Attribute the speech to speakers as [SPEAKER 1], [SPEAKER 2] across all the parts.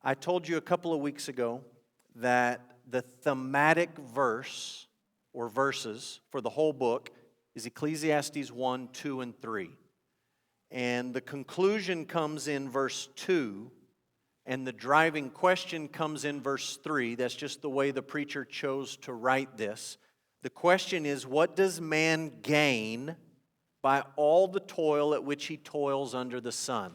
[SPEAKER 1] I told you a couple of weeks ago that the thematic verse or verses for the whole book is Ecclesiastes 1, 2, and 3. And the conclusion comes in verse 2, and the driving question comes in verse 3. That's just the way the preacher chose to write this. The question is, what does man gain by all the toil at which he toils under the sun?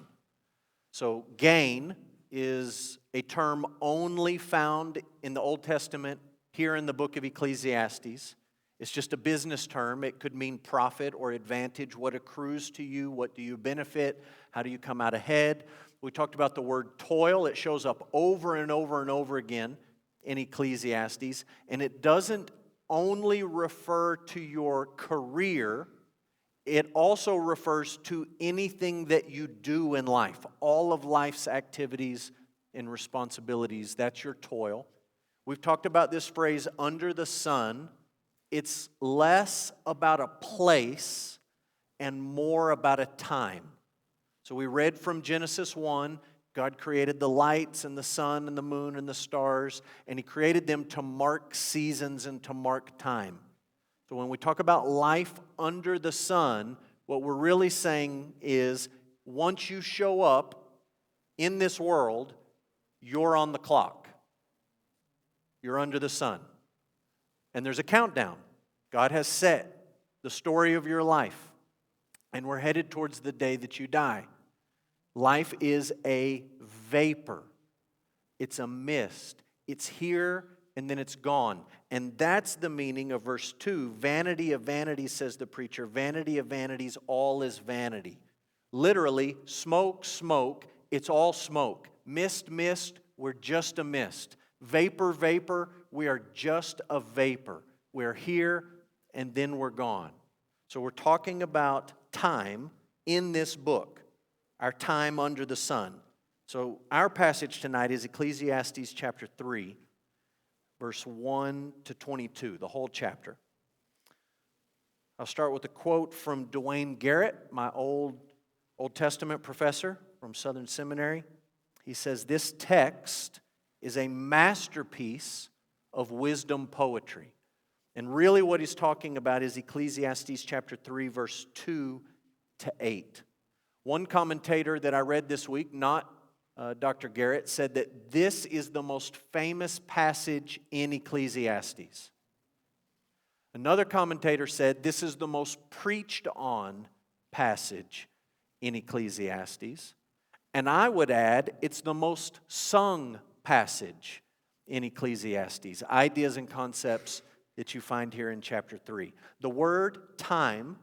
[SPEAKER 1] So gain is a term only found in the Old Testament, here in the book of Ecclesiastes. It's just a business term. It could mean profit or advantage, what accrues to you, what do you benefit, how do you come out ahead. We talked about the word toil. It shows up over and over and over again in Ecclesiastes, and it doesn't only refer to your career. It also refers to anything that you do in life, all of life's activities and responsibilities. That's your toil. We've talked about this phrase, under the sun. It's less about a place and more about a time. So we read from Genesis 1, God created the lights and the sun and the moon and the stars, and He created them to mark seasons and to mark time. So when we talk about life under the sun, what we're really saying is once you show up in this world, you're on the clock. You're under the sun. And there's a countdown. God has set the story of your life. And we're headed towards the day that you die. Life is a vapor. It's a mist. It's here and then it's gone. And that's the meaning of verse 2. Vanity of vanities, says the preacher. Vanity of vanities, all is vanity. Literally, smoke, smoke, it's all smoke. Mist, mist, we're just a mist. Vapor, vapor, we are just a vapor. We're here and then we're gone. So we're talking about time in this book, our time under the sun. So our passage tonight is Ecclesiastes chapter 3, verse 1 to 22, the whole chapter. I'll start with a quote from Dwayne Garrett, my Old Testament professor from Southern Seminary. He says, "This text is a masterpiece of wisdom poetry." And really what he's talking about is Ecclesiastes chapter 3, verse 2 to 8. One commentator that I read this week, not Dr. Garrett, said that this is the most famous passage in Ecclesiastes. Another commentator said this is the most preached on passage in Ecclesiastes. And I would add, it's the most sung passage in Ecclesiastes. Ideas and concepts that you find here in chapter 3. The word time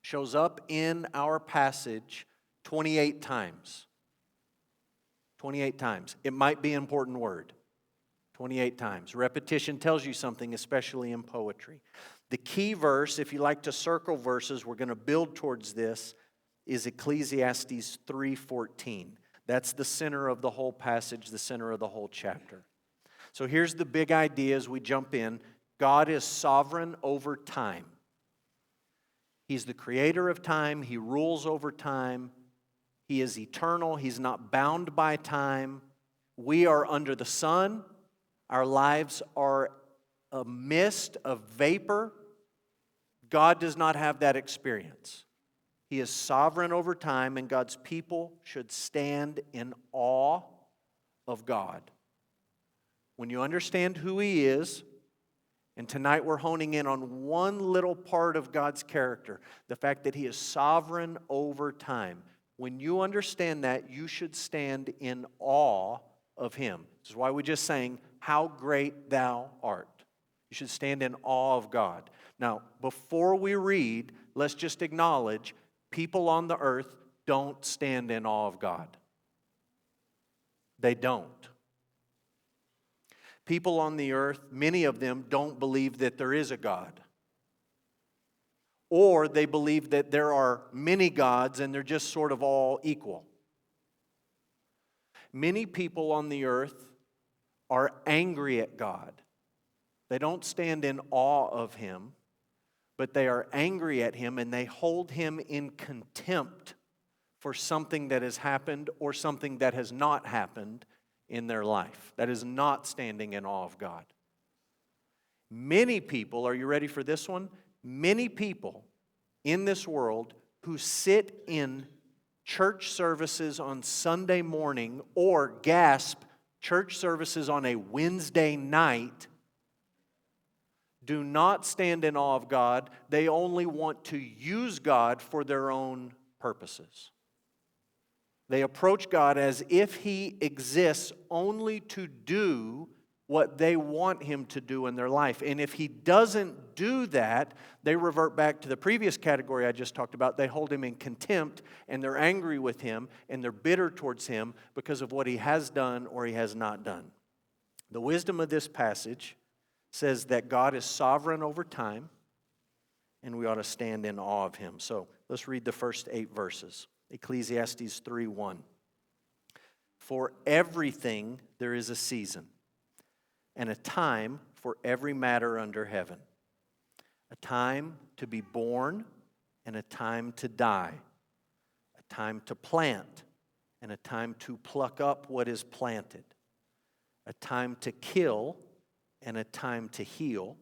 [SPEAKER 1] shows up in our passage 28 times. 28 times. It might be an important word. 28 times. Repetition tells you something, especially in poetry. The key verse, if you like to circle verses, we're going to build towards this, is Ecclesiastes 3:14. That's the center of the whole passage, the center of the whole chapter. So here's the big idea as we jump in. God is sovereign over time. He's the creator of time. He rules over time. He is eternal. He's not bound by time. We are under the sun. Our lives are a mist of vapor. God does not have that experience. He is sovereign over time, and God's people should stand in awe of God. When you understand who He is, and tonight we're honing in on one little part of God's character, the fact that He is sovereign over time. When you understand that, you should stand in awe of Him. This is why we just sang, "How great Thou art." You should stand in awe of God. Now, before we read, let's just acknowledge people on the earth don't stand in awe of God. They don't. People on the earth, many of them don't believe that there is a God. Or they believe that there are many gods and they're just sort of all equal. Many people on the earth are angry at God. They don't stand in awe of Him, but they are angry at Him and they hold Him in contempt for something that has happened or something that has not happened in their life. That is not standing in awe of God. Many people, are you ready for this one? Many people in this world who sit in church services on Sunday morning or gasp church services on a Wednesday night do not stand in awe of God. They only want to use God for their own purposes. They approach God as if He exists only to do what they want Him to do in their life. And if He doesn't do that, they revert back to the previous category I just talked about. They hold Him in contempt, and they're angry with Him, and they're bitter towards Him because of what He has done or He has not done. The wisdom of this passage says that God is sovereign over time, and we ought to stand in awe of Him. So let's read the first 8 verses. Ecclesiastes 3:1. For everything there is a season, and a time for every matter under heaven. A time to be born, and a time to die. A time to plant, and a time to pluck up what is planted. A time to kill, and a time to heal.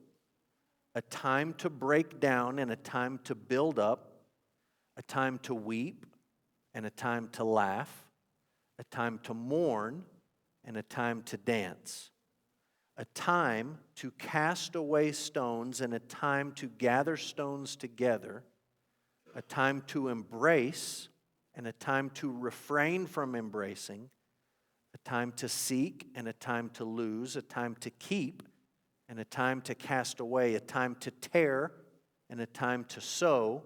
[SPEAKER 1] A time to break down, and a time to build up. A time to weep, and a time to laugh. A time to mourn, and a time to dance. A time to cast away stones, and a time to gather stones together. A time to embrace, and a time to refrain from embracing. A time to seek, and a time to lose. A time to keep, and a time to cast away. A time to tear, and a time to sow.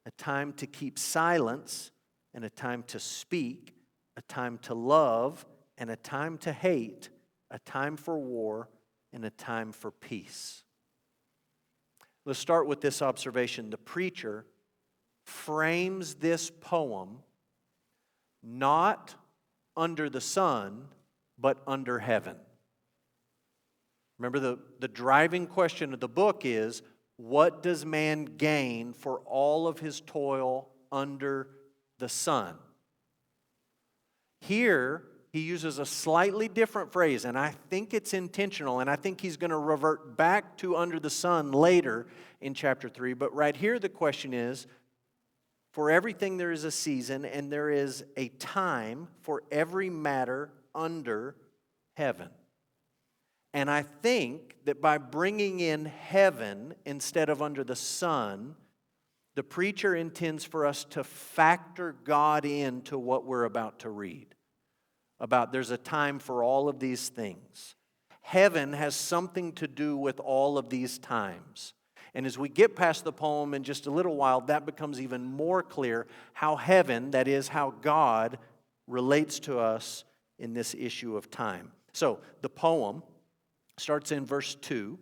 [SPEAKER 1] A time to keep silence, and a time to speak. A time to love, and a time to hate. A time for war, and a time for peace. Let's start with this observation. The preacher frames this poem not under the sun, but under heaven. Remember, the driving question of the book is, what does man gain for all of his toil under the sun? Here, he uses a slightly different phrase, and I think it's intentional, and I think he's going to revert back to under the sun later in chapter 3. But right here, the question is, for everything there is a season, and there is a time for every matter under heaven. And I think that by bringing in heaven instead of under the sun, the preacher intends for us to factor God into what we're about to read. About there's a time for all of these things. Heaven has something to do with all of these times. And as we get past the poem in just a little while, that becomes even more clear how heaven, that is, how God relates to us in this issue of time. So the poem starts in verse 2,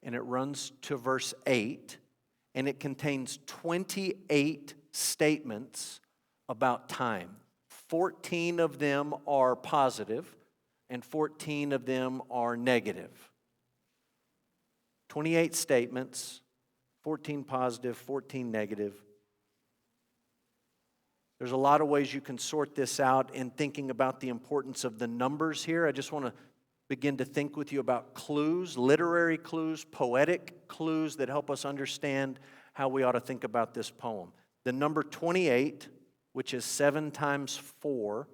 [SPEAKER 1] and it runs to verse 8, and it contains 28 statements about time. 14 of them are positive, and 14 of them are negative. 28 statements, 14 positive, 14 negative. There's a lot of ways you can sort this out in thinking about the importance of the numbers here. I just want to begin to think with you about clues, literary clues, poetic clues that help us understand how we ought to think about this poem. The number 28, which is 7 times 4.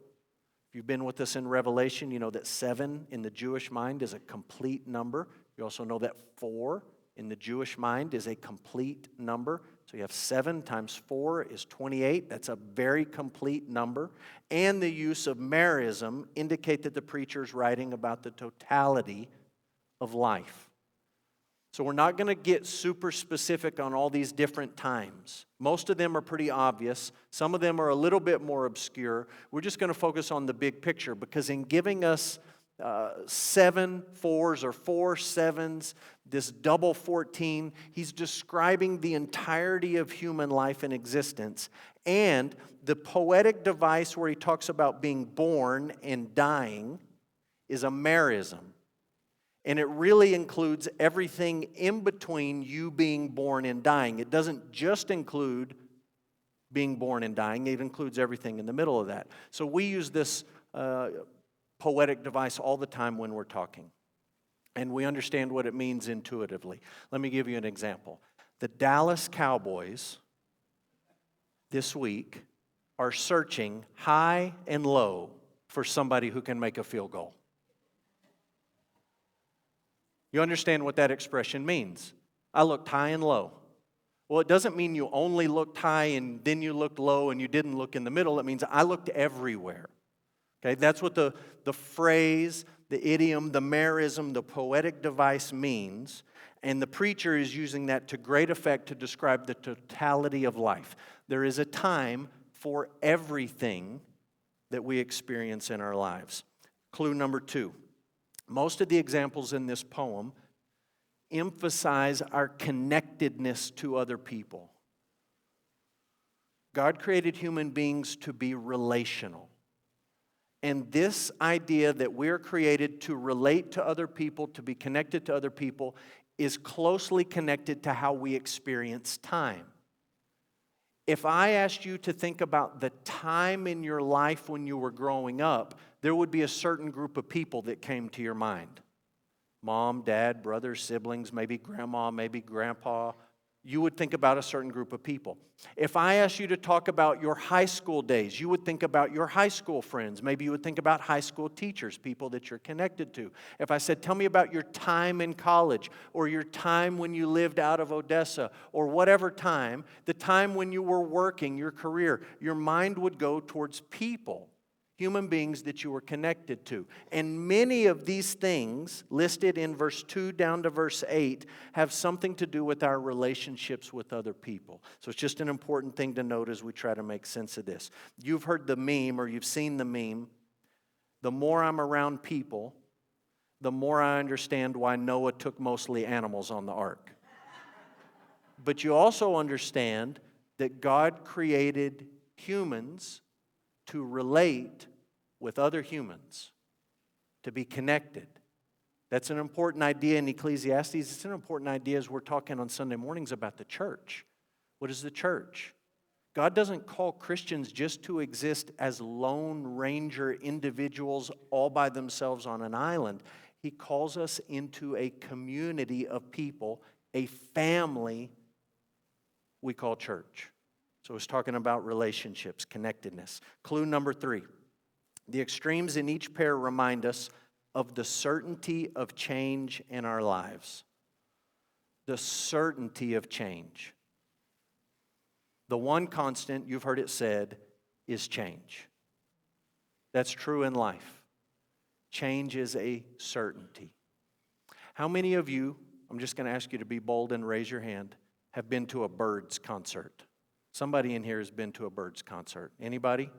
[SPEAKER 1] If you've been with us in Revelation, you know that 7 in the Jewish mind is a complete number. You also know that 4 in the Jewish mind is a complete number. So you have 7 times 4 is 28. That's a very complete number. And the use of merism indicate that the preacher is writing about the totality of life. So we're not going to get super specific on all these different times. Most of them are pretty obvious. Some of them are a little bit more obscure. We're just going to focus on the big picture, because in giving us 7 4s or 4 7s, this double 14, he's describing the entirety of human life and existence. And the poetic device where he talks about being born and dying is a merism. And it really includes everything in between you being born and dying. It doesn't just include being born and dying. It includes everything in the middle of that. So we use this poetic device all the time when we're talking. And we understand what it means intuitively. Let me give you an example. The Dallas Cowboys this week are searching high and low for somebody who can make a field goal. You understand what that expression means? I looked high and low. Well, it doesn't mean you only looked high and then you looked low and you didn't look in the middle. It means I looked everywhere. Okay, that's what the phrase, the idiom, the merism, the poetic device means. And the preacher is using that to great effect to describe the totality of life. There is a time for everything that we experience in our lives. Clue number 2. Most of the examples in this poem emphasize our connectedness to other people. God created human beings to be relational. And this idea that we're created to relate to other people, to be connected to other people, is closely connected to how we experience time. If I asked you to think about the time in your life when you were growing up, there would be a certain group of people that came to your mind. Mom, dad, brothers, siblings, maybe grandma, maybe grandpa. You would think about a certain group of people. If I asked you to talk about your high school days, you would think about your high school friends. Maybe you would think about high school teachers, people that you're connected to. If I said, tell me about your time in college or your time when you lived out of Odessa or whatever time, the time when you were working, your career, your mind would go towards people, human beings that you were connected to. And many of these things listed in verse 2 down to verse 8 have something to do with our relationships with other people. So it's just an important thing to note as we try to make sense of this. You've heard the meme or you've seen the meme. The more I'm around people, the more I understand why Noah took mostly animals on the ark. But you also understand that God created humans to relate with other humans, to be connected. That's an important idea in Ecclesiastes. It's an important idea as we're talking on Sunday mornings about the church. What is the church? God doesn't call Christians just to exist as lone ranger individuals all by themselves on an island. He calls us into a community of people, a family we call church. So it's talking about relationships, connectedness. Clue number 3. The extremes in each pair remind us of the certainty of change in our lives. The certainty of change. The one constant, you've heard it said, is change. That's true in life. Change is a certainty. How many of you, I'm just going to ask you to be bold and raise your hand, have been to a Byrds concert? Somebody in here has been to a Byrds concert. Anybody?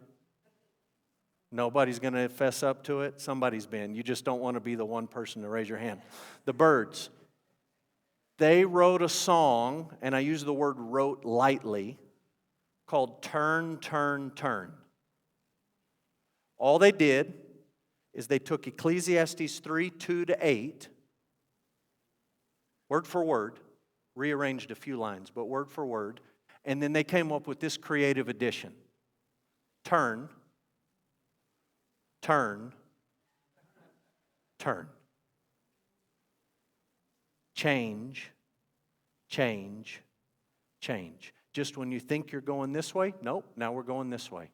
[SPEAKER 1] Nobody's going to fess up to it? Somebody's been. You just don't want to be the one person to raise your hand. The Byrds. They wrote a song, and I use the word wrote lightly, called Turn, Turn, Turn. All they did is they took Ecclesiastes 3, 2 to 8, word for word, rearranged a few lines, but word for word, and then they came up with this creative addition. Turn, turn, turn. Change, change, change. Just when you think you're going this way, nope, now we're going this way.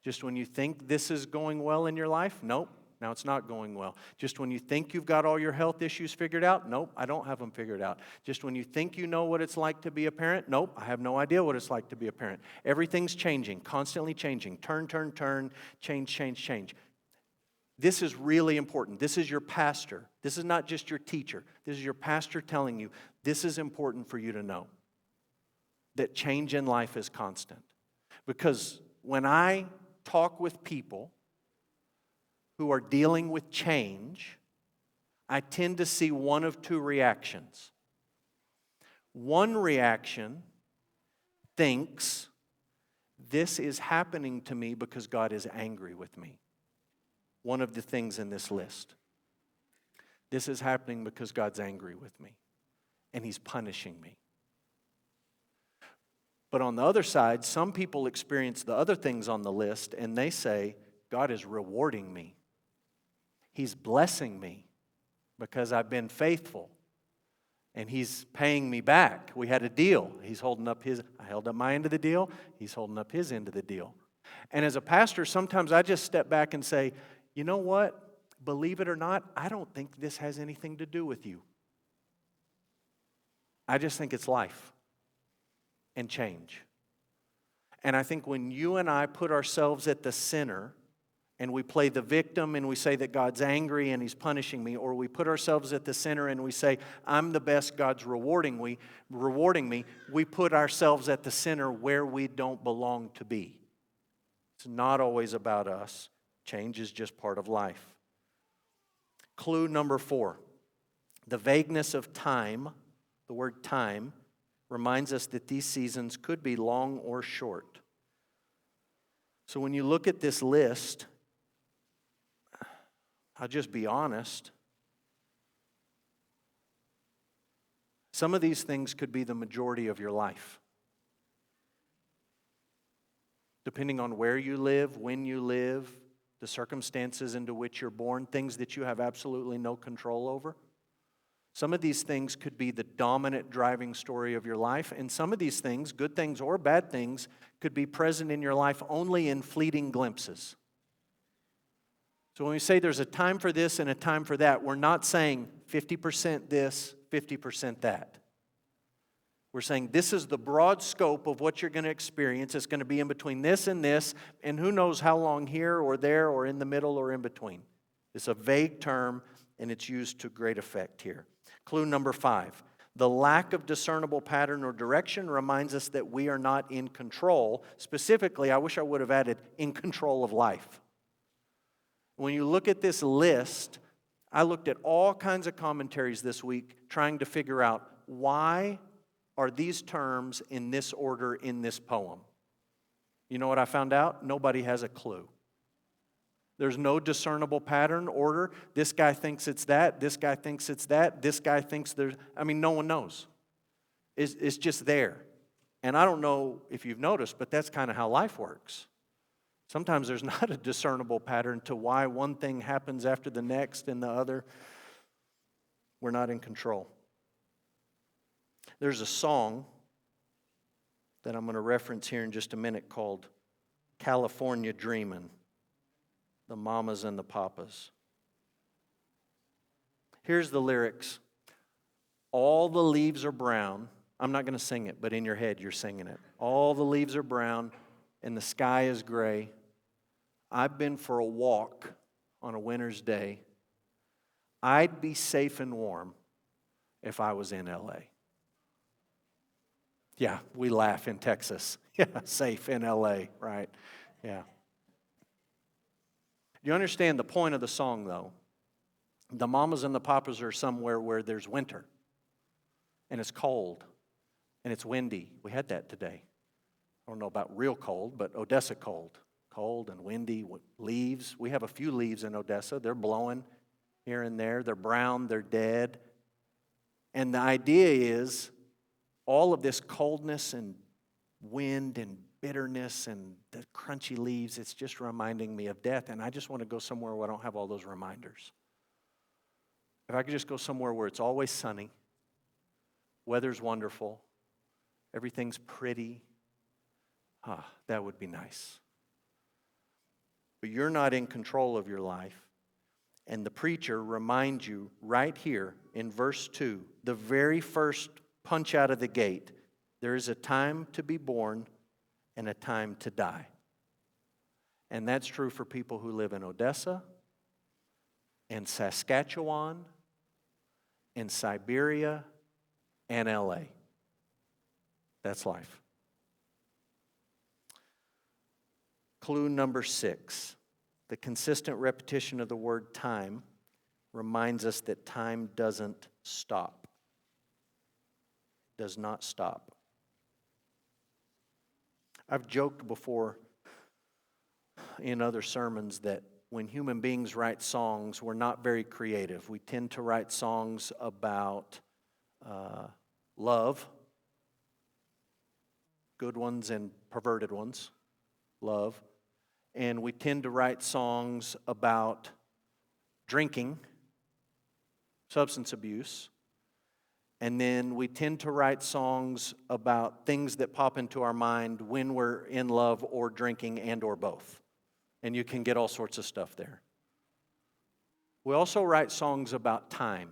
[SPEAKER 1] Just when you think this is going well in your life, nope, now it's not going well. Just when you think you've got all your health issues figured out, nope, I don't have them figured out. Just when you think you know what it's like to be a parent, nope, I have no idea what it's like to be a parent. Everything's changing, constantly changing. Turn, turn, turn, change, change, change. This is really important. This is your pastor. This is not just your teacher. This is your pastor telling you this is important for you to know. That change in life is constant. Because when I talk with people who are dealing with change, I tend to see one of two reactions. One reaction thinks, this is happening to me because God is angry with me. One of the things in this list. This is happening because God's angry with me, and He's punishing me. But on the other side, some people experience the other things on the list, and they say, God is rewarding me. He's blessing me because I've been faithful. And He's paying me back. We had a deal. I held up my end of the deal. He's holding up his end of the deal. And as a pastor, sometimes I just step back and say, you know what? Believe it or not, I don't think this has anything to do with you. I just think it's life and change. And I think when you and I put ourselves at the center and we play the victim and we say that God's angry and He's punishing me, or we put ourselves at the center and we say, I'm the best, God's rewarding me, we put ourselves at the center where we don't belong to be. It's not always about us. Change is just part of life. Clue number 4, the vagueness of time, the word time, reminds us that these seasons could be long or short. So when you look at this list, I'll just be honest. Some of these things could be the majority of your life. Depending on where you live, when you live, the circumstances into which you're born, things that you have absolutely no control over. Some of these things could be the dominant driving story of your life, and some of these things, good things or bad things, could be present in your life only in fleeting glimpses. So when we say there's a time for this and a time for that, we're not saying 50% this, 50% that. We're saying this is the broad scope of what you're going to experience. It's going to be in between this, and who knows how long here or there or in the middle or in between. It's a vague term, and it's used to great effect here. Clue number 5. The lack of discernible pattern or direction reminds us that we are not in control. Specifically, I wish I would have added, in control of life. When you look at this list, I looked at all kinds of commentaries this week trying to figure out why are these terms in this order in this poem. You know what I found out? Nobody has a clue. There's no discernible pattern, order. This guy thinks it's that. This guy thinks it's that. This guy thinks no one knows. It's just there. And I don't know if you've noticed, but that's kind of how life works. Sometimes there's not a discernible pattern to why one thing happens after the next and the other. We're not in control. There's a song that I'm going to reference here in just a minute called California Dreamin', the Mamas and the Papas. Here's the lyrics. All the leaves are brown. I'm not going to sing it, but in your head you're singing it. All the leaves are brown and the sky is gray. I've been for a walk on a winter's day. I'd be safe and warm if I was in L.A. Yeah, we laugh in Texas. Yeah, safe in L.A., right? Yeah. You understand the point of the song, though? The Mamas and the Papas are somewhere where there's winter, and it's cold, and it's windy. We had that today. I don't know about real cold, but Odessa cold. Cold and windy, leaves. We have a few leaves in Odessa. They're blowing here and there. They're brown, they're dead. And the idea is all of this coldness and wind and bitterness and the crunchy leaves, it's just reminding me of death. And I just want to go somewhere where I don't have all those reminders. If I could just go somewhere where it's always sunny, weather's wonderful, everything's pretty, that would be nice. But you're not in control of your life. And the preacher reminds you right here in verse 2, the very first punch out of the gate, there is a time to be born and a time to die. And that's true for people who live in Odessa and Saskatchewan and Siberia and LA. That's life. Clue number 6. The consistent repetition of the word time reminds us that time doesn't stop. Does not stop. I've joked before in other sermons that when human beings write songs, we're not very creative. We tend to write songs about love, good ones and perverted ones, love. And we tend to write songs about drinking, substance abuse, and then we tend to write songs about things that pop into our mind when we're in love or drinking and or both. And you can get all sorts of stuff there. We also write songs about time.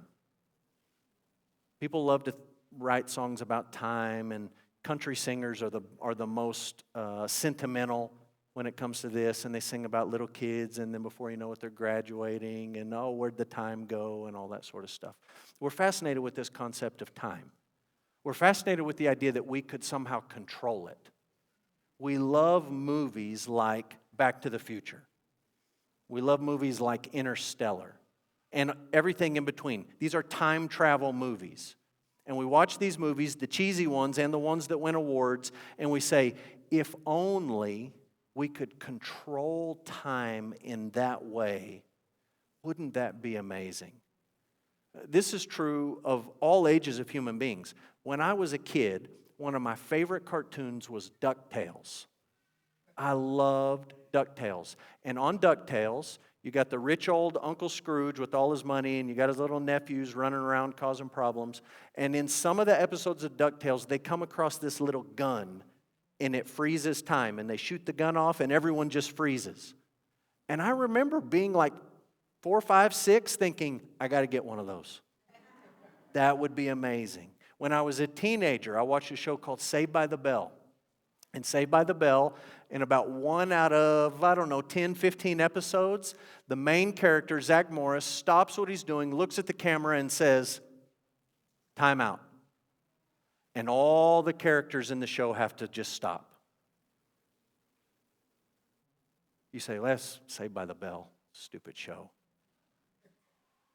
[SPEAKER 1] People love to write songs about time, and country singers are the most sentimental when it comes to this, and they sing about little kids, and then before you know it, they're graduating, and oh, where'd the time go, and all that sort of stuff. We're fascinated with this concept of time. We're fascinated with the idea that we could somehow control it. We love movies like Back to the Future. We love movies like Interstellar, and everything in between. These are time travel movies. And we watch these movies, the cheesy ones and the ones that win awards, and we say, if only we could control time in that way, wouldn't that be amazing? This is true of all ages of human beings. When I was a kid, one of my favorite cartoons was DuckTales. I loved DuckTales. And on DuckTales, you got the rich old Uncle Scrooge with all his money, and you got his little nephews running around causing problems. And in some of the episodes of DuckTales, they come across this little gun, and it freezes time. And they shoot the gun off, and everyone just freezes. And I remember being like 4, 5, 6, thinking, I got to get one of those. That would be amazing. When I was a teenager, I watched a show called Saved by the Bell. And Saved by the Bell, in about 1 out of, 10, 15 episodes, the main character, Zach Morris, stops what he's doing, looks at the camera and says, time out. And all the characters in the show have to just stop. You say, Les, Saved by the Bell, stupid show.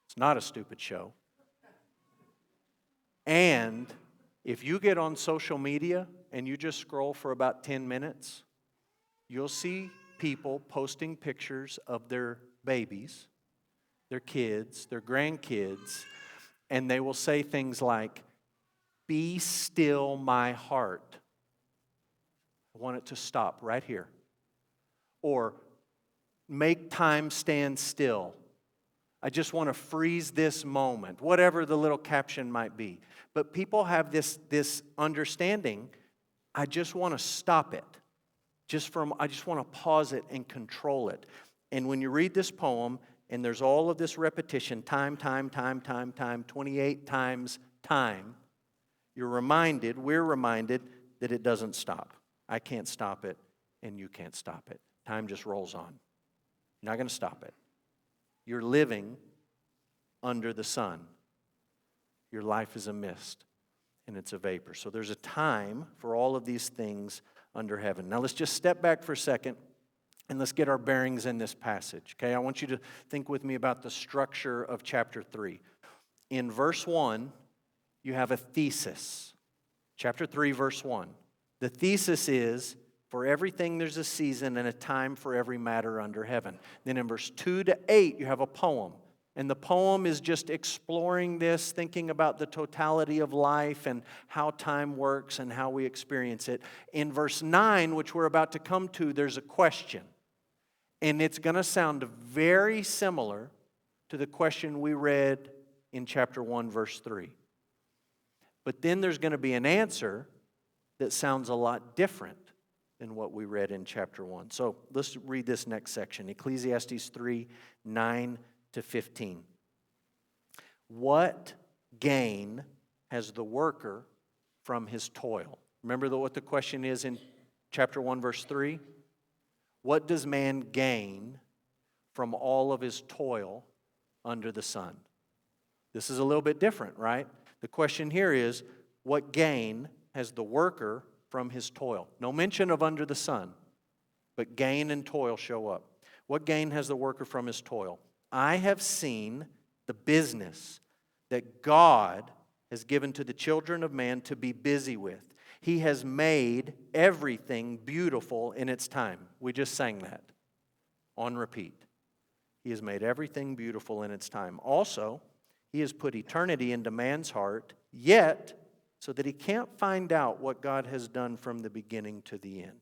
[SPEAKER 1] It's not a stupid show. And if you get on social media and you just scroll for about 10 minutes, you'll see people posting pictures of their babies, their kids, their grandkids, and they will say things like, be still my heart. I want it to stop right here. Or, make time stand still. I just want to freeze this moment, whatever the little caption might be. But people have this understanding, I just want to stop it. I just want to pause it and control it. And when you read this poem, and there's all of this repetition, time, 28 times time, we're reminded that it doesn't stop. I can't stop it, and you can't stop it. Time just rolls on. You're not going to stop it. You're living under the sun. Your life is a mist, and it's a vapor. So there's a time for all of these things under heaven. Now let's just step back for a second, and let's get our bearings in this passage. Okay, I want you to think with me about the structure of chapter 3. In verse 1, you have a thesis. Chapter 3, verse 1. The thesis is, for everything there's a season and a time for every matter under heaven. Then in verse 2 to 8, you have a poem. And the poem is just exploring this, thinking about the totality of life and how time works and how we experience it. In verse 9, which we're about to come to, there's a question. And it's going to sound very similar to the question we read in chapter 1, verse 3. But then there's going to be an answer that sounds a lot different than what we read in chapter 1. So let's read this next section, Ecclesiastes 3, 9 to 15. What gain has the worker from his toil? Remember what the question is in chapter 1, verse 3? What does man gain from all of his toil under the sun? This is a little bit different, right? The question here is, what gain has the worker from his toil? No mention of under the sun, but gain and toil show up. What gain has the worker from his toil? I have seen the business that God has given to the children of man to be busy with. He has made everything beautiful in its time. We just sang that on repeat. He has made everything beautiful in its time. Also, He has put eternity into man's heart, yet so that he can't find out what God has done from the beginning to the end.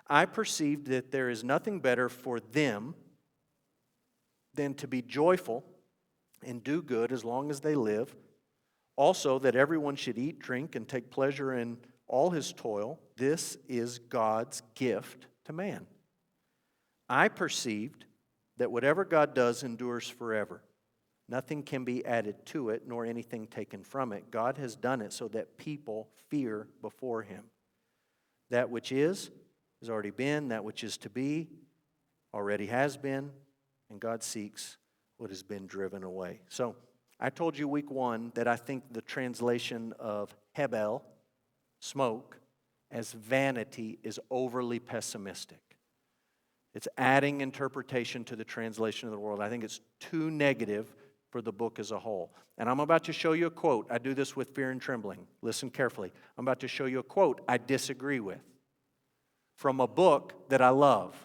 [SPEAKER 1] I perceived that there is nothing better for them, than to be joyful and do good as long as they live. Also, that everyone should eat, drink, and take pleasure in all his toil. This is God's gift to man. I perceived that whatever God does endures forever. Nothing can be added to it, nor anything taken from it. God has done it so that people fear before him. That which is has already been. That which is to be already has been. And God seeks what has been driven away. So, I told you week 1 that I think the translation of Hebel, smoke, as vanity is overly pessimistic. It's adding interpretation to the translation of the world. I think it's too negative for the book as a whole. And I'm about to show you a quote. I do this with fear and trembling. Listen carefully. I'm about to show you a quote I disagree with from a book that I love.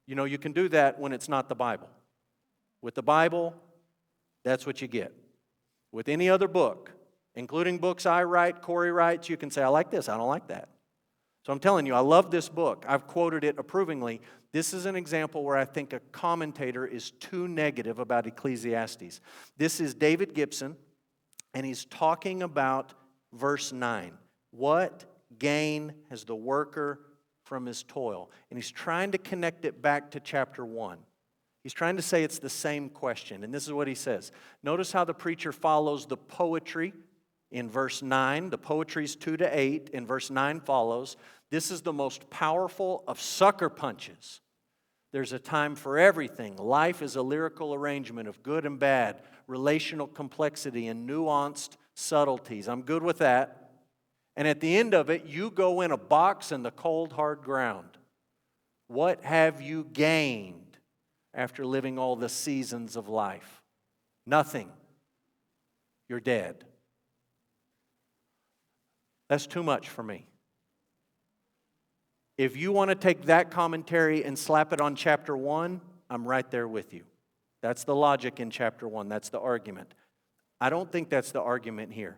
[SPEAKER 1] You know, you can do that when it's not the Bible. With the Bible, that's what you get. With any other book, including books I write, Corey writes, you can say, I like this, I don't like that. So I'm telling you, I love this book. I've quoted it approvingly. This is an example where I think a commentator is too negative about Ecclesiastes. This is David Gibson, and he's talking about verse 9. What gain has the worker from his toil? And he's trying to connect it back to chapter 1. He's trying to say it's the same question, and this is what he says. Notice how the preacher follows the poetry in verse 9. The poetry is 2 to 8, and verse 9 follows. This is the most powerful of sucker punches. There's a time for everything. Life is a lyrical arrangement of good and bad, relational complexity, and nuanced subtleties. I'm good with that. And at the end of it, you go in a box in the cold, hard ground. What have you gained after living all the seasons of life? Nothing. You're dead. That's too much for me. If you want to take that commentary and slap it on chapter 1, I'm right there with you. That's the logic in chapter 1. That's the argument. I don't think that's the argument here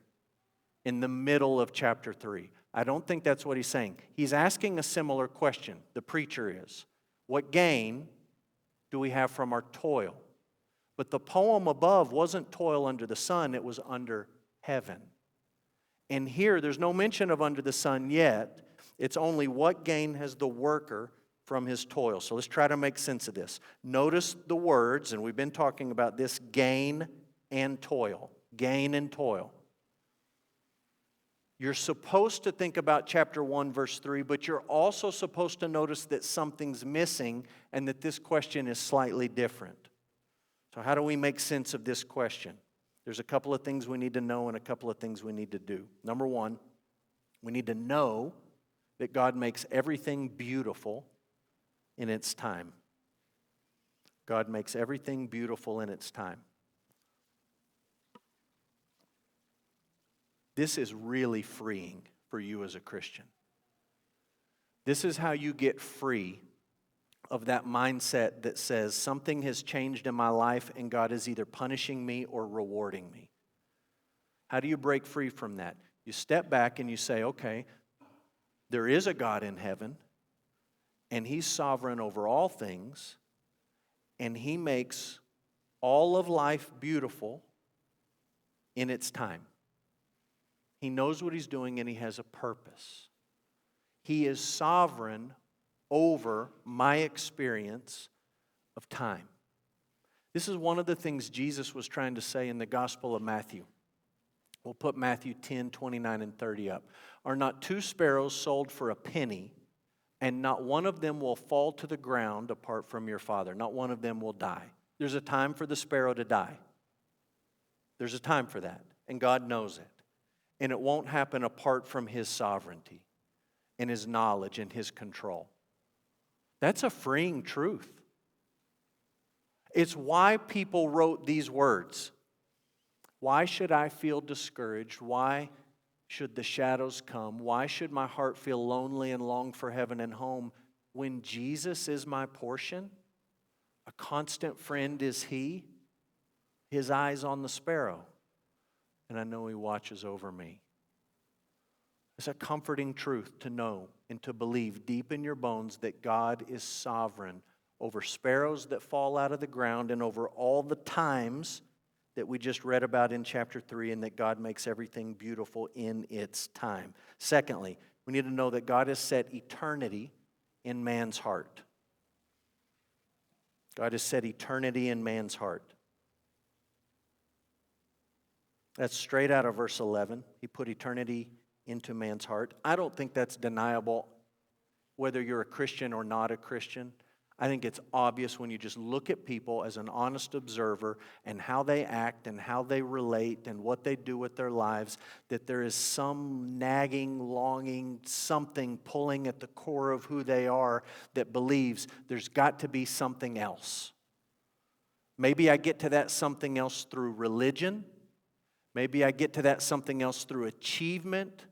[SPEAKER 1] in the middle of chapter 3. I don't think that's what he's saying. He's asking a similar question. The preacher is, what gain do we have from our toil? But the poem above wasn't toil under the sun, it was under heaven. And here, there's no mention of under the sun yet. It's only what gain has the worker from his toil. So let's try to make sense of this. Notice the words, and we've been talking about this, gain and toil. Gain and toil. You're supposed to think about chapter 1, verse 3, but you're also supposed to notice that something's missing and that this question is slightly different. So how do we make sense of this question? There's a couple of things we need to know and a couple of things we need to do. Number one, we need to know that God makes everything beautiful in its time. God makes everything beautiful in its time. This is really freeing for you as a Christian. This is how you get free of that mindset that says something has changed in my life and God is either punishing me or rewarding me. How do you break free from that? You step back and you say, okay, there is a God in heaven, and He's sovereign over all things, and He makes all of life beautiful in its time. He knows what He's doing, and He has a purpose. He is sovereign over my experience of time. This is one of the things Jesus was trying to say in the Gospel of Matthew. We'll put Matthew 10, 29, and 30 up. Are not 2 sparrows sold for a penny, and not one of them will fall to the ground apart from your Father? Not one of them will die. There's a time for the sparrow to die. There's a time for that, and God knows it. And it won't happen apart from His sovereignty and His knowledge and His control. That's a freeing truth. It's why people wrote these words. Why should I feel discouraged? Why should the shadows come? Why should my heart feel lonely and long for heaven and home when Jesus is my portion? A constant friend is He. His eyes on the sparrow. And I know He watches over me. It's a comforting truth to know and to believe deep in your bones that God is sovereign over sparrows that fall out of the ground, and over all the times that we just read about in chapter 3, and that God makes everything beautiful in its time. Secondly, we need to know that God has set eternity in man's heart. God has set eternity in man's heart. That's straight out of verse 11. He put eternity into man's heart. I don't think that's deniable whether you're a Christian or not a Christian. I think it's obvious when you just look at people as an honest observer and how they act and how they relate and what they do with their lives, that there is some nagging, longing, something pulling at the core of who they are that believes there's got to be something else. Maybe I get to that something else through religion. Maybe I get to that something else through achievement,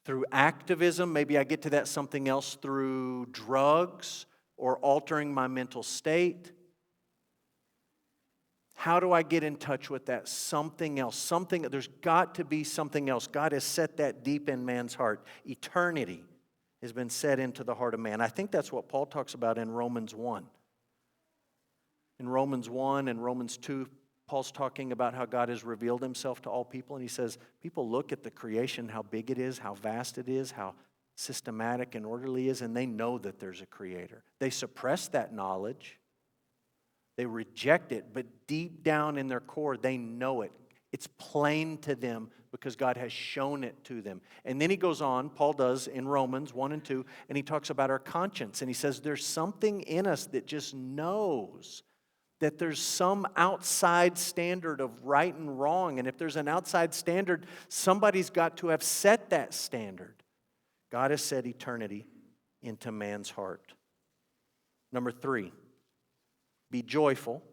[SPEAKER 1] through activism. Maybe I get to that something else through drugs or altering my mental state. How do I get in touch with that something else? There's got to be something else. God has set that deep in man's heart. Eternity has been set into the heart of man. I think that's what Paul talks about in Romans 1. In Romans 1 and Romans 2, Paul's talking about how God has revealed himself to all people, and he says, people look at the creation, how big it is, how vast it is, how systematic and orderly it is, and they know that there's a creator. They suppress that knowledge. They reject it, but deep down in their core, they know it. It's plain to them because God has shown it to them. And then he goes on, Paul does in Romans 1 and 2, and he talks about our conscience, and he says there's something in us that just knows that there's some outside standard of right and wrong. And if there's an outside standard, somebody's got to have set that standard. God has set eternity into man's heart. Number 3, be joyful,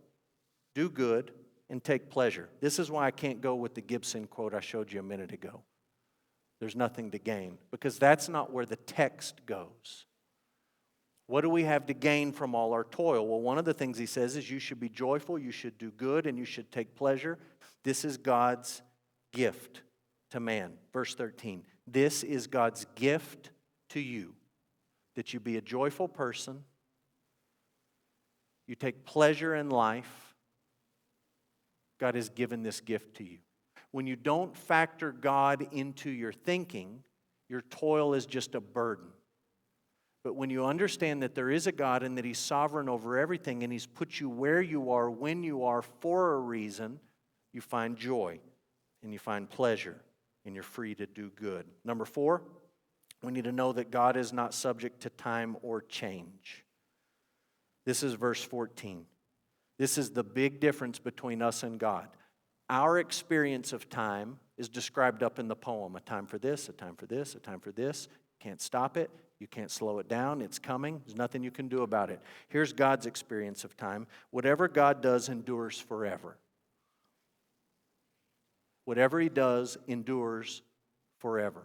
[SPEAKER 1] do good, and take pleasure. This is why I can't go with the Gibson quote I showed you a minute ago. There's nothing to gain, because that's not where the text goes. What do we have to gain from all our toil? Well, one of the things he says is you should be joyful, you should do good, and you should take pleasure. This is God's gift to man. Verse 13, this is God's gift to you, that you be a joyful person, you take pleasure in life. God has given this gift to you. When you don't factor God into your thinking, your toil is just a burden. But when you understand that there is a God and that He's sovereign over everything and He's put you where you are, when you are, for a reason, you find joy and you find pleasure and you're free to do good. Number 4, we need to know that God is not subject to time or change. This is verse 14. This is the big difference between us and God. Our experience of time is described up in the poem. A time for this, a time for this, a time for this. Can't stop it. You can't slow it down. It's coming. There's nothing you can do about it. Here's God's experience of time. Whatever God does endures forever. Whatever He does endures forever.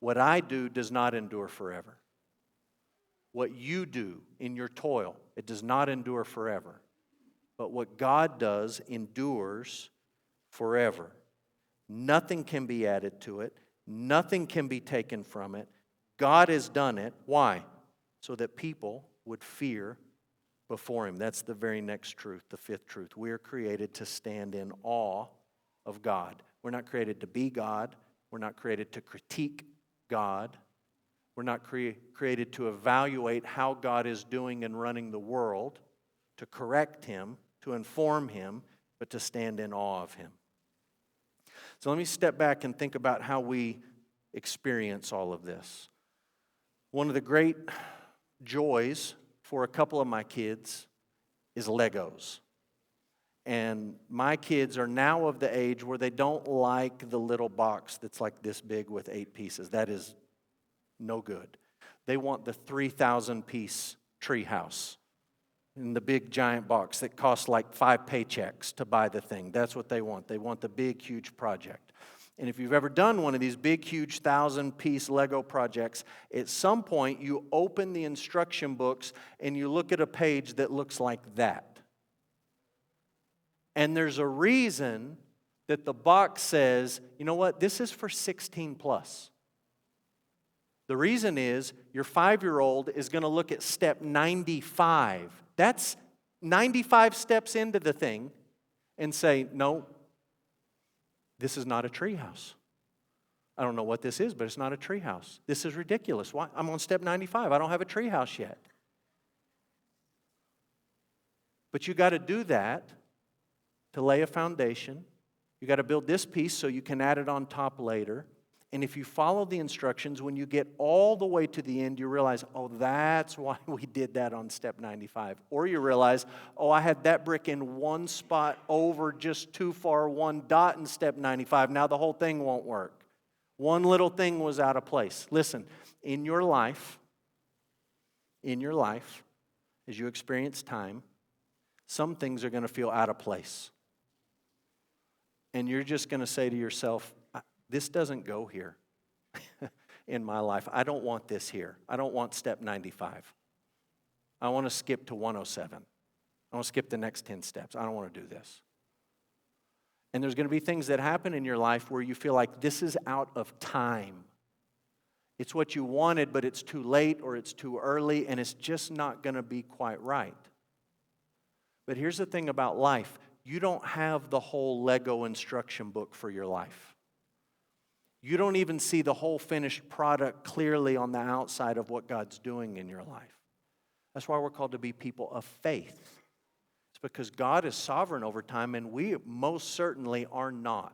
[SPEAKER 1] What I do does not endure forever. What you do in your toil, it does not endure forever. But what God does endures forever. Nothing can be added to it. Nothing can be taken from it. God has done it. Why? So that people would fear before Him. That's the very next truth, the 5th truth. We are created to stand in awe of God. We're not created to be God. We're not created to critique God. We're not created to evaluate how God is doing and running the world, to correct Him, to inform Him, but to stand in awe of Him. So let me step back and think about how we experience all of this. One of the great joys for a couple of my kids is Legos. And my kids are now of the age where they don't like the little box that's like this big with 8 pieces. That is no good. They want the 3,000-piece tree house in the big giant box that costs like 5 paychecks to buy the thing. That's what they want. They want the big, huge project. And if you've ever done one of these big, huge 1,000-piece Lego projects, at some point you open the instruction books and you look at a page that looks like that. And there's a reason that the box says, you know what, this is for 16 plus. The reason is your 5-year-old is going to look at step 95. That's 95 steps into the thing and say, no, this is not a treehouse. I don't know what this is, but it's not a treehouse. This is ridiculous. Why? I'm on step 95. I don't have a treehouse yet. But you got to do that to lay a foundation. You got to build this piece so you can add it on top later. And if you follow the instructions, when you get all the way to the end, you realize, oh, that's why we did that on step 95. Or you realize, oh, I had that brick in one spot over just too far, one dot in step 95. Now the whole thing won't work. One little thing was out of place. Listen, in your life, as you experience time, some things are going to feel out of place. And you're just going to say to yourself, this doesn't go here in my life. I don't want this here. I don't want step 95. I want to skip to 107. I want to skip the next 10 steps. I don't want to do this. And there's going to be things that happen in your life where you feel like this is out of time. It's what you wanted, but it's too late or it's too early, and it's just not going to be quite right. But here's the thing about life. You don't have the whole Lego instruction book for your life. You don't even see the whole finished product clearly on the outside of what God's doing in your life. That's why we're called to be people of faith. It's because God is sovereign over time, and we most certainly are not.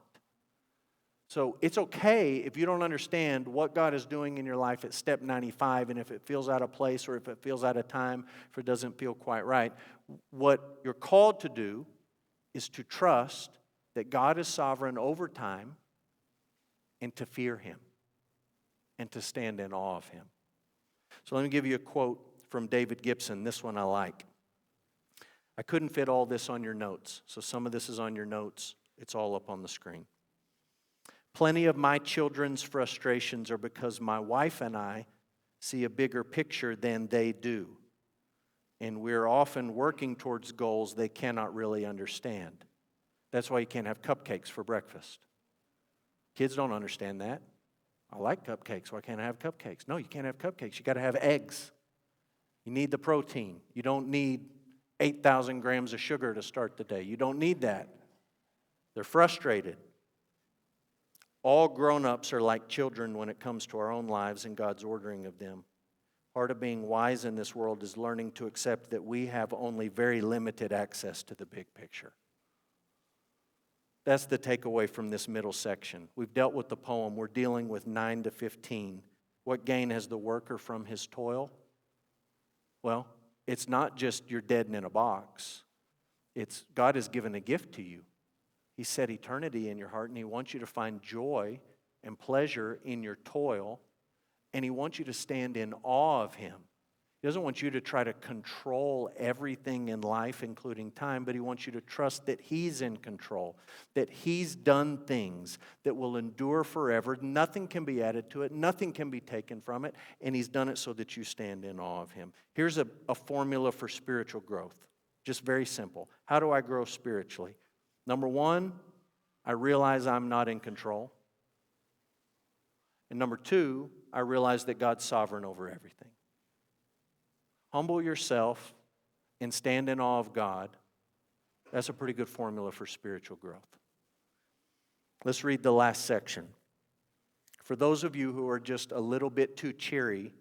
[SPEAKER 1] So it's okay if you don't understand what God is doing in your life at step 95, and if it feels out of place or if it feels out of time, if it doesn't feel quite right. What you're called to do is to trust that God is sovereign over time, and to fear Him, and to stand in awe of Him. So let me give you a quote from David Gibson. This one I like. I couldn't fit all this on your notes, so some of this is on your notes. It's all up on the screen. Plenty of my children's frustrations are because my wife and I see a bigger picture than they do, and we're often working towards goals they cannot really understand. That's why you can't have cupcakes for breakfast. Kids don't understand that. I like cupcakes. Why can't I have cupcakes? No, you can't have cupcakes. You got to have eggs. You need the protein. You don't need 8,000 grams of sugar to start the day. You don't need that. They're frustrated. All grown-ups are like children when it comes to our own lives and God's ordering of them. Part of being wise in this world is learning to accept that we have only very limited access to the big picture. That's the takeaway from this middle section. We've dealt with the poem. We're dealing with 9 to 15. What gain has the worker from his toil? Well, it's not just you're dead and in a box. It's God has given a gift to you. He set eternity in your heart, and He wants you to find joy and pleasure in your toil, and He wants you to stand in awe of Him. He doesn't want you to try to control everything in life, including time, but He wants you to trust that He's in control, that He's done things that will endure forever. Nothing can be added to it. Nothing can be taken from it, and He's done it so that you stand in awe of Him. Here's a formula for spiritual growth, just very simple. How do I grow spiritually? Number one, I realize I'm not in control. And number two, I realize that God's sovereign over everything. Humble yourself and stand in awe of God. That's a pretty good formula for spiritual growth. Let's read the last section. For those of you who are just a little bit too cheery,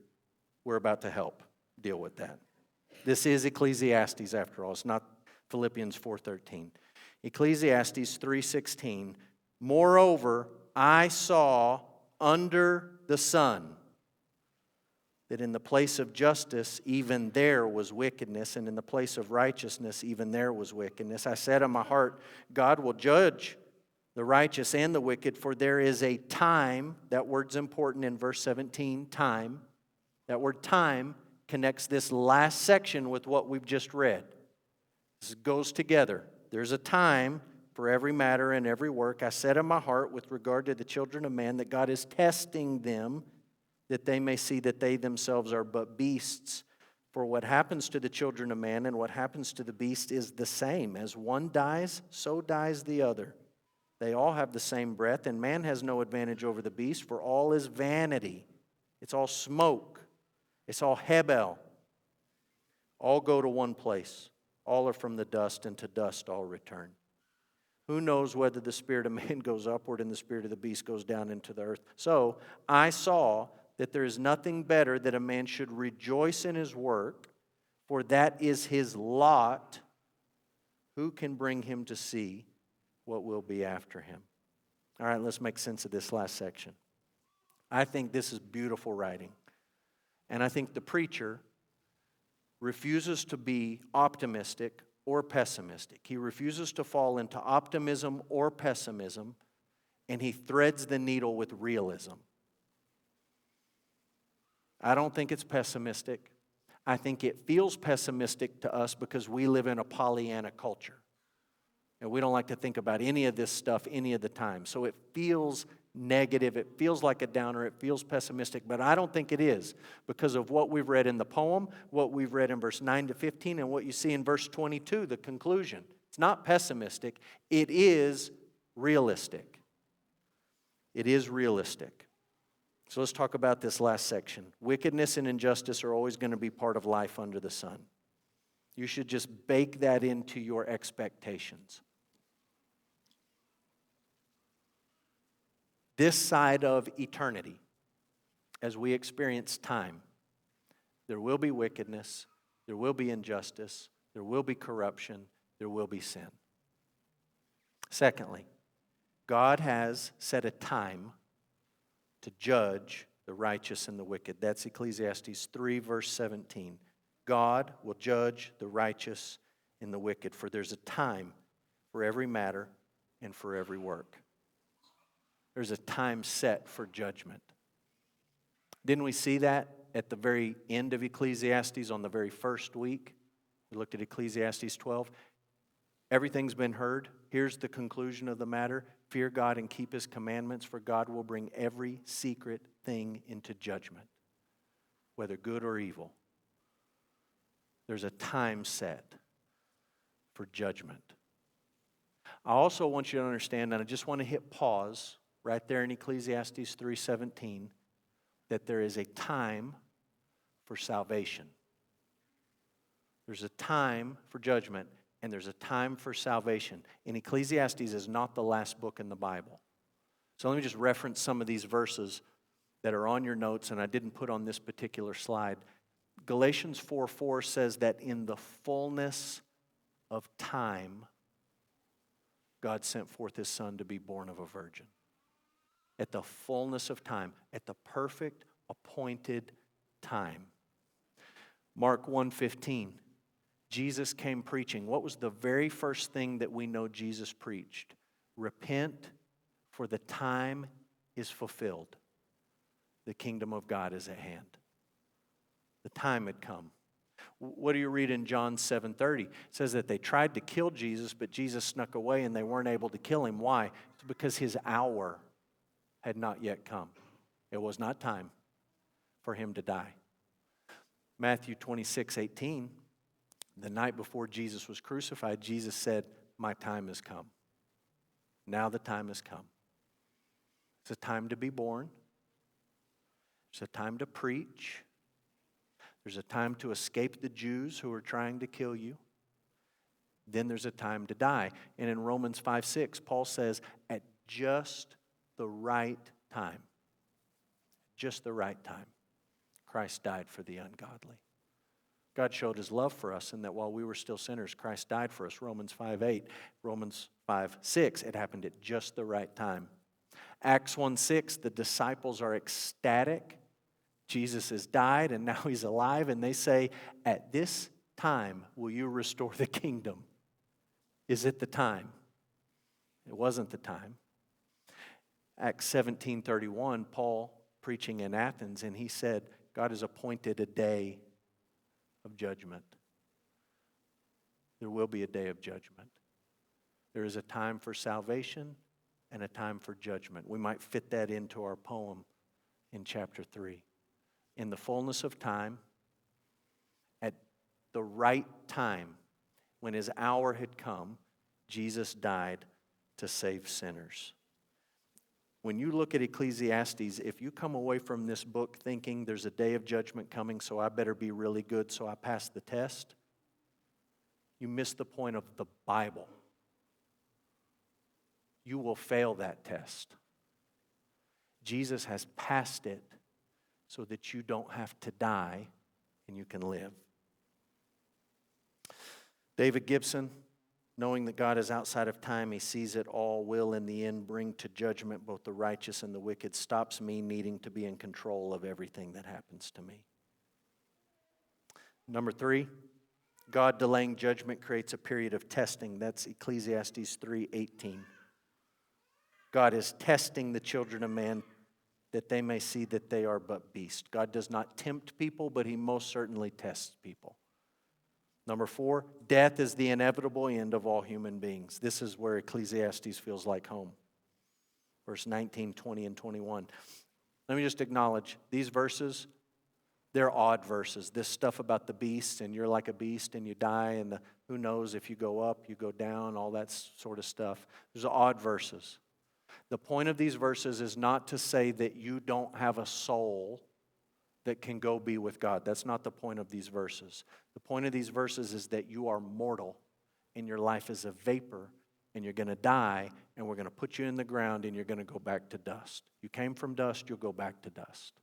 [SPEAKER 1] we're about to help deal with that. This is Ecclesiastes after all. It's not Philippians 4:13. Ecclesiastes 3:16. Moreover, I saw under the sun that in the place of justice, even there was wickedness, and in the place of righteousness, even there was wickedness. I said in my heart, God will judge the righteous and the wicked, for there is a time, that word's important in verse 17, time. That word time connects this last section with what we've just read. This goes together. There's a time for every matter and every work. I said in my heart with regard to the children of man that God is testing them, that they may see that they themselves are but beasts. For what happens to the children of man and what happens to the beast is the same. As one dies, so dies the other. They all have the same breath, and man has no advantage over the beast, for all is vanity. It's all smoke. It's all Hebel. All go to one place. All are from the dust, and to dust all return. Who knows whether the spirit of man goes upward and the spirit of the beast goes down into the earth? So I saw that there is nothing better that a man should rejoice in his work, for that is his lot. Who can bring him to see what will be after him? All right, let's make sense of this last section. I think this is beautiful writing. And I think the preacher refuses to be optimistic or pessimistic. He refuses to fall into optimism or pessimism, and he threads the needle with realism. I don't think it's pessimistic. I think it feels pessimistic to us because we live in a Pollyanna culture. And we don't like to think about any of this stuff any of the time. So it feels negative, it feels like a downer, it feels pessimistic, but I don't think it is because of what we've read in the poem, what we've read in verse 9 to 15, and what you see in verse 22, the conclusion. It's not pessimistic, it is realistic. It is realistic. So let's talk about this last section. Wickedness and injustice are always going to be part of life under the sun. You should just bake that into your expectations. This side of eternity, as we experience time, there will be wickedness, there will be injustice, there will be corruption, there will be sin. Secondly, God has set a time to judge the righteous and the wicked. That's Ecclesiastes 3, verse 17. God will judge the righteous and the wicked, for there's a time for every matter and for every work. There's a time set for judgment. Didn't we see that at the very end of Ecclesiastes on the very first week? We looked at Ecclesiastes 12. Everything's been heard. Here's the conclusion of the matter. Fear God and keep His commandments, for God will bring every secret thing into judgment, whether good or evil. There's a time set for judgment. I also want you to understand, and I just want to hit pause right there in Ecclesiastes 3:17, that there is a time for salvation. There's a time for judgment, and there's a time for salvation. And Ecclesiastes is not the last book in the Bible. So let me just reference some of these verses that are on your notes, and I didn't put on this particular slide. Galatians 4:4 says that in the fullness of time, God sent forth His Son to be born of a virgin. At the fullness of time, at the perfect appointed time. Mark 1:15, Jesus came preaching. What was the very first thing that we know Jesus preached? Repent, for the time is fulfilled. The kingdom of God is at hand. The time had come. What do you read in John 7:30? It says that they tried to kill Jesus, but Jesus snuck away and they weren't able to kill Him. Why? It's because His hour had not yet come. It was not time for Him to die. Matthew 26:18, the night before Jesus was crucified, Jesus said, "My time has come." Now the time has come. It's a time to be born. It's a time to preach. There's a time to escape the Jews who are trying to kill you. Then there's a time to die. And in Romans 5:6, Paul says, at just the right time, just the right time, Christ died for the ungodly. God showed His love for us in that while we were still sinners, Christ died for us. Romans 5:8, Romans 5:6, it happened at just the right time. Acts 1:6, the disciples are ecstatic. Jesus has died and now He's alive, and they say, at this time will you restore the kingdom? Is it the time? It wasn't the time. Acts 17:31, Paul preaching in Athens, and he said, God has appointed a day of judgment. There will be a day of judgment. There is a time for salvation and a time for judgment. We might fit that into our poem in chapter 3. In the fullness of time, at the right time, when His hour had come, Jesus died to save sinners. When you look at Ecclesiastes, if you come away from this book thinking there's a day of judgment coming, so I better be really good so I pass the test, you miss the point of the Bible. You will fail that test. Jesus has passed it so that you don't have to die and you can live. David Gibson, knowing that God is outside of time, he sees it all, will in the end bring to judgment both the righteous and the wicked, stops me needing to be in control of everything that happens to me. Number 3, God delaying judgment creates a period of testing. That's Ecclesiastes 3:18. God is testing the children of man that they may see that they are but beasts. God does not tempt people, but He most certainly tests people. Number 4, death is the inevitable end of all human beings. This is where Ecclesiastes feels like home. Verse 19, 20, and 21. Let me just acknowledge, these verses, they're odd verses. This stuff about the beast, and you're like a beast, and you die, and who knows if you go up, you go down, all that sort of stuff. There's odd verses. The point of these verses is not to say that you don't have a soul that can go be with God. That's not the point of these verses. The point of these verses is that you are mortal and your life is a vapor and you're going to die and we're going to put you in the ground and you're going to go back to dust. You came from dust, you'll go back to dust.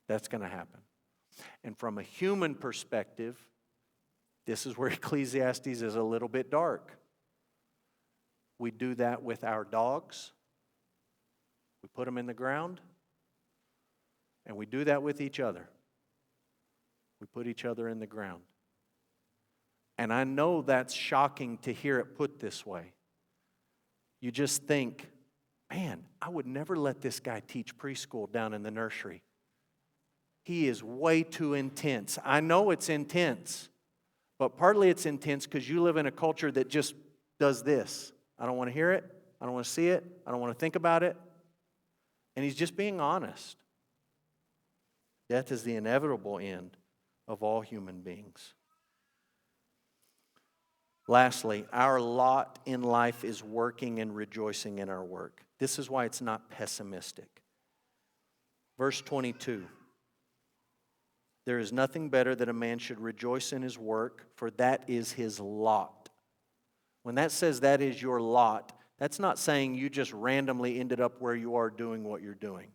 [SPEAKER 1] That's going to happen. And from a human perspective, this is where Ecclesiastes is a little bit dark. We do that with our dogs. We put them in the ground. And we do that with each other. We put each other in the ground. And I know that's shocking to hear it put this way. You just think, man, I would never let this guy teach preschool down in the nursery. He is way too intense. I know it's intense, but partly it's intense because you live in a culture that just does this. I don't want to hear it. I don't want to see it. I don't want to think about it. And he's just being honest. Death is the inevitable end of all human beings. Lastly, our lot in life is working and rejoicing in our work. This is why it's not pessimistic. Verse 22. There is nothing better that a man should rejoice in his work, for that is his lot. When that says that is your lot, that's not saying you just randomly ended up where you are doing what you're doing.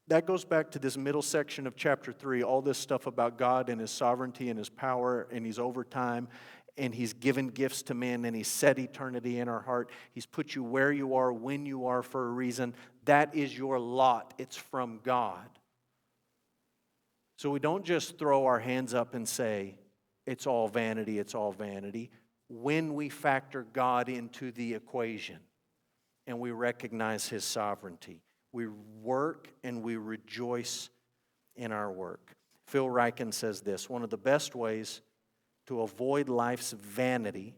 [SPEAKER 1] That goes back to this middle section of chapter 3, all this stuff about God and His sovereignty and His power, and He's over time, and He's given gifts to men, and He's set eternity in our heart. He's put you where you are, when you are, for a reason. That is your lot. It's from God. So we don't just throw our hands up and say, it's all vanity, it's all vanity. When we factor God into the equation and we recognize His sovereignty, we work and we rejoice in our work. Phil Ryken says this: one of the best ways to avoid life's vanity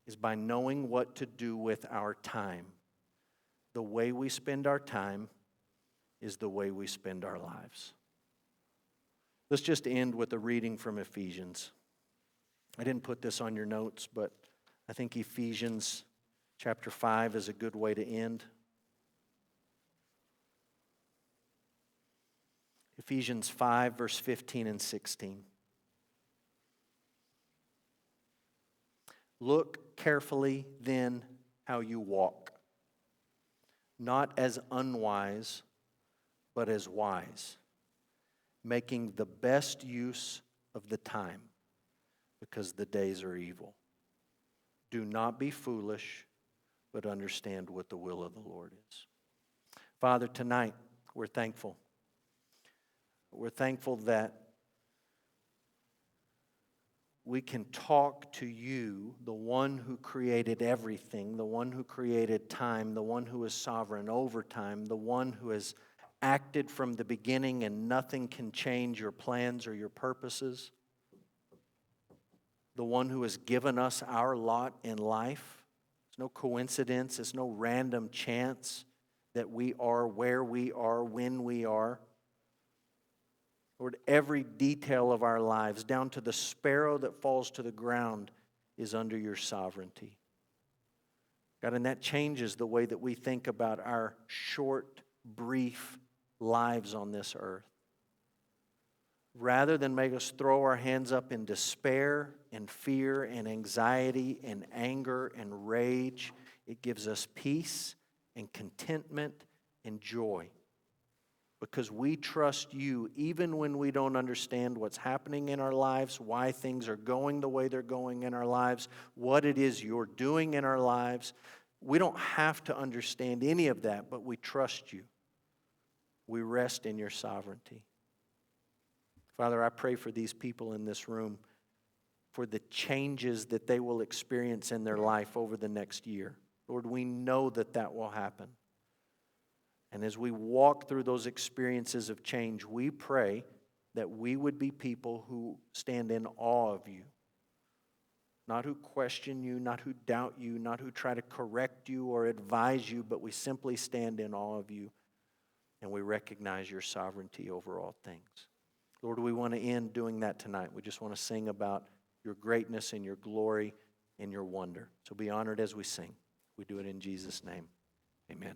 [SPEAKER 1] is by knowing what to do with our time. The way we spend our time is the way we spend our lives. Let's just end with a reading from Ephesians. I didn't put this on your notes, but I think Ephesians chapter 5 is a good way to end. Ephesians 5, verse 15 and 16. Look carefully then how you walk, not as unwise, but as wise, making the best use of the time, because the days are evil. Do not be foolish, but understand what the will of the Lord is. Father, tonight we're thankful. We're thankful that we can talk to you, the one who created everything, the one who created time, the one who is sovereign over time, the one who has acted from the beginning and nothing can change your plans or your purposes, the one who has given us our lot in life. It's no coincidence, it's no random chance that we are where we are, when we are. Lord, every detail of our lives, down to the sparrow that falls to the ground, is under your sovereignty. God, and that changes the way that we think about our short, brief lives on this earth. Rather than make us throw our hands up in despair and fear and anxiety and anger and rage, it gives us peace and contentment and joy. Because we trust you even when we don't understand what's happening in our lives, why things are going the way they're going in our lives, what it is you're doing in our lives. We don't have to understand any of that, but we trust you. We rest in your sovereignty. Father, I pray for these people in this room, for the changes that they will experience in their life over the next year. Lord, we know that that will happen. And as we walk through those experiences of change, we pray that we would be people who stand in awe of you. Not who question you, not who doubt you, not who try to correct you or advise you, but we simply stand in awe of you and we recognize your sovereignty over all things. Lord, we want to end doing that tonight. We just want to sing about your greatness and your glory and your wonder. So be honored as we sing. We do it in Jesus' name. Amen.